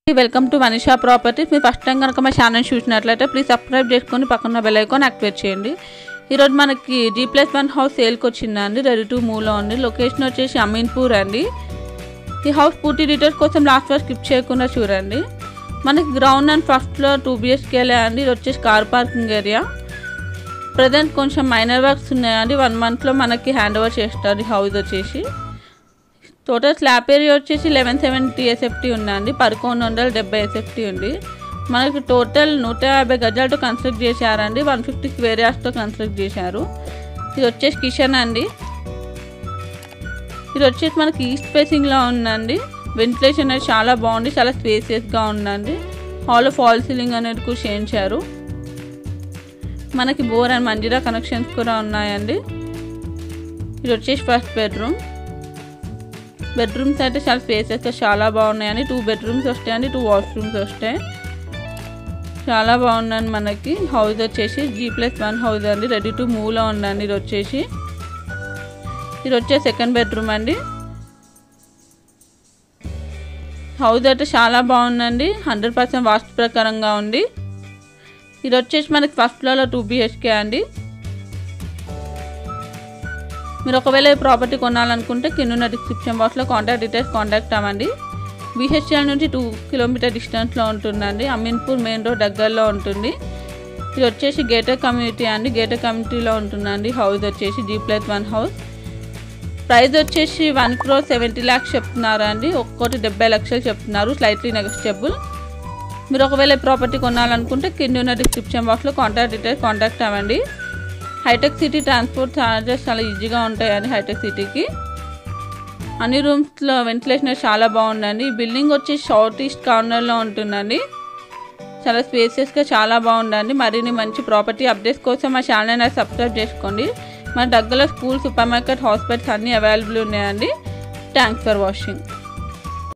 Welcome to Manisha properties. మీరు first time కనుక మా ఛానల్ చూసినట్లయితే ప్లీజ్ సబ్స్క్రైబ్ చేసుకొని పక్కన బెల్ ఐకాన్ యాక్టివేట్ చేయండి. ఈరోజు మనకి G+1 హౌస్ సేల్కి వచ్చిందండి. రెడీ టు మూవ్లో ఉంది. లొకేషన్ వచ్చేసి అమీన్పూర్ అండి. ఈ హౌస్ పూర్తి డీటెయిల్స్ కోసం లాస్ట్ వరకు స్కిప్ చేయకుండా చూడండి. మనకి గ్రౌండ్ అండ్ ఫస్ట్ ఫ్లోర్ 2 BHKలే అండి. ఇది వచ్చేసి కార్ పార్కింగ్ ఏరియా. ప్రజెంట్ కొంచెం మైనర్ వర్క్స్ ఉన్నాయండి. 1 మంత్లో మనకి హ్యాండ్ ఓవర్ చేస్తారు. ఈ హౌస్ వచ్చేసి టోటల్ స్లాబ్ ఏరియా వచ్చేసి 1170 SFT ఉందండి. 1170 SFT ఉంది. మనకి టోటల్ 150 గజాలతో కన్స్ట్రక్ట్ చేశారండి. 150 స్క్వేర్ యార్డ్స్తో కన్స్ట్రక్ట్ చేశారు. ఇది వచ్చేసి కిచెన్ అండి. ఇది వచ్చేసి మనకి ఈస్ట్ ఫేసింగ్లో ఉందండి. వెంటిలేషన్ అనేది చాలా బాగుంది, చాలా స్పేసియస్గా ఉందండి. హాల్లో ఫాల్ సీలింగ్ అనేది కూడా చేయించారు. మనకి బోర్ అండ్ మంజీరా కనెక్షన్స్ కూడా ఉన్నాయండి. ఇది వచ్చేసి ఫస్ట్ బెడ్రూమ్స్ అయితే చాలా స్పేసెస్గా చాలా బాగున్నాయండి. 2 బెడ్రూమ్స్ వస్తాయండి, 2 వాష్రూమ్స్ వస్తాయి. చాలా బాగుందండి. మనకి హౌస్ వచ్చేసి G+1 హౌస్ అండి. రెడీ టు మూవ్లో ఉందండి. ఇది వచ్చేసి సెకండ్ బెడ్రూమ్ అండి. హౌస్ అయితే చాలా బాగుందండి. 100% వాస్తు ప్రకారంగా ఉంది. ఇది వచ్చేసి మనకి ఫస్ట్ ఫ్లోర్లో 2 BHK అండి. మీరు ఒకవేళ ఈ ప్రాపర్టీ కొనాలనుకుంటే కింద డిస్క్రిప్షన్ బాక్స్లో కాంటాక్ట్ డీటెయిల్స్ కాంటాక్ట్ అవ్వండి. BHL నుంచి 2 కిలోమీటర్ డిస్టెన్స్లో ఉంటుందండి. అమీన్పూర్ మెయిన్ రోడ్ దగ్గరలో ఉంటుంది. ఇది వచ్చేసి గేటెడ్ కమ్యూనిటీ అండి. గేటెడ్ కమ్యూనిటీలో ఉంటుందండి హౌస్ వచ్చేసి G+1 హౌస్. ప్రైస్ వచ్చేసి 1,70 lakhs చెప్తున్నారు అండి. ఒక్కోటి 70 లక్షలు చెప్తున్నారు. Slightly negotiable. మీరు ఒకవేళ ప్రాపర్టీ కొనాలనుకుంటే కింద డిస్క్రిప్షన్ బాక్స్లో కాంటాక్ట్ డీటెయిల్స్ కాంటాక్ట్ అవ్వండి. హైటెక్ సిటీ ట్రాన్స్పోర్ట్ ఛార్జెస్ చాలా ఈజీగా ఉంటాయండి. హైటెక్ సిటీకి అన్ని రూమ్స్లో వెంటిలేషన్ చాలా బాగుందండి. ఈ బిల్డింగ్ వచ్చి సౌత్ ఈస్ట్ కార్నర్లో ఉంటుందండి. చాలా స్పేసియస్గా చాలా బాగుందండి. మరిన్ని మంచి ప్రాపర్టీ అప్డేట్స్ కోసం మా ఛానల్ని సబ్స్క్రైబ్ చేసుకోండి. మన దగ్గరలో స్కూల్, సూపర్ మార్కెట్, హాస్పిటల్స్ అన్నీ అవైలబుల్ ఉన్నాయండి. Thanks for watching.